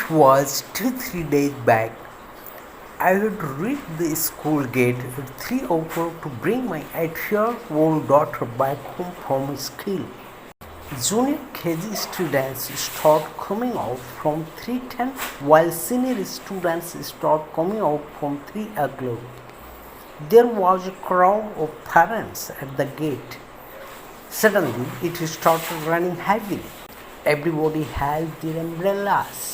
It was 2-3 days back. I had reached the school gate at 3 o'clock to bring my 8-year-old daughter back home from school. Junior KG students start coming out from 3:10 while senior students start coming out from 3 o'clock. There was a crowd of parents at the gate. Suddenly, it started raining heavily. Everybody held their umbrellas.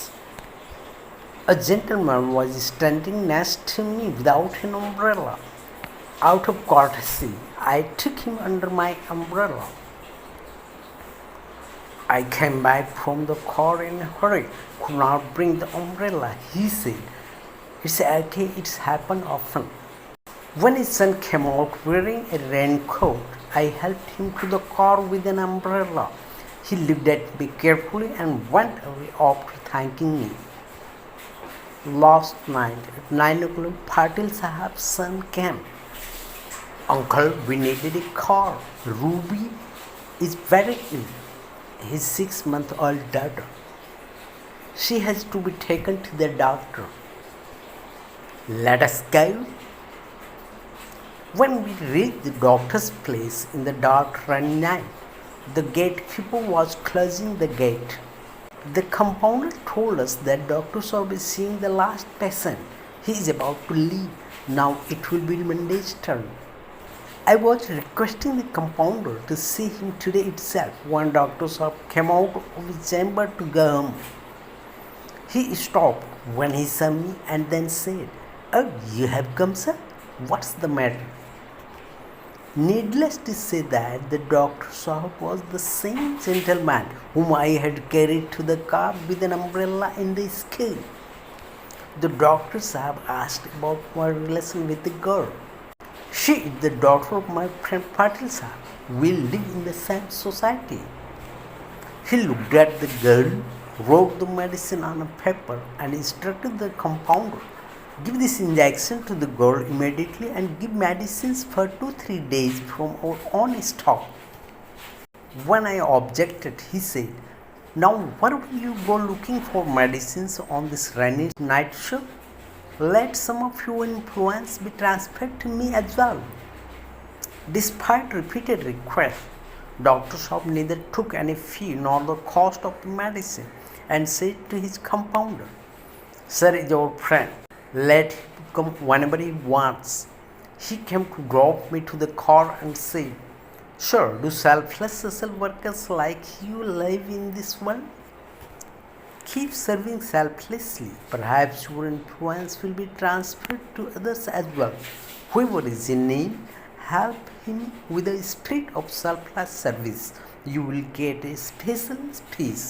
A gentleman was standing next to me without an umbrella. Out of courtesy, I took him under my umbrella. I came back from the car in a hurry, could not bring the umbrella. He said, "It's okay, it's happened often." When his son came out wearing a raincoat, I helped him to the car with an umbrella. He looked at me carefully and went away after thanking me. Last night at 9 o'clock, Patil Sahab's son came. "Uncle, we needed a car. Ruby is very ill. His 6-month-old daughter. She has to be taken to the doctor. Let us go." When we reached the doctor's place in the dark rainy night, the gatekeeper was closing the gate. The compounder told us that Dr. Saab is seeing the last patient. He is about to leave. Now it will be Monday's turn. I was requesting the compounder to see him today itself when Dr. Saab came out of his chamber to go home. He stopped when he saw me and then said, "Oh, you have come, sir? What's the matter?" Needless to say that the Dr. Saab was the same gentleman whom I had carried to the car with an umbrella in the school. The Dr. Saab asked about my relation with the girl. She is the daughter of my friend Patil Saab. We live in the same society. He looked at the girl, wrote the medicine on a paper, and instructed the compounder, "Give this injection to the girl immediately and give medicines for 2-3 days from our own stock." When I objected, he said, "Now where will you go looking for medicines on this rainy night, sir? Let some of your influence be transferred to me as well." Despite repeated requests, Dr. Saab neither took any fee nor the cost of the medicine and said to his compounder, "Sir is our friend. Let him come whenever he wants." He came to drop me to the car and said, "Sir, do selfless social workers like you live in this world? Keep serving selflessly. Perhaps your influence will be transferred to others as well. Whoever is in need, help him with a spirit of selfless service. You will get a special peace."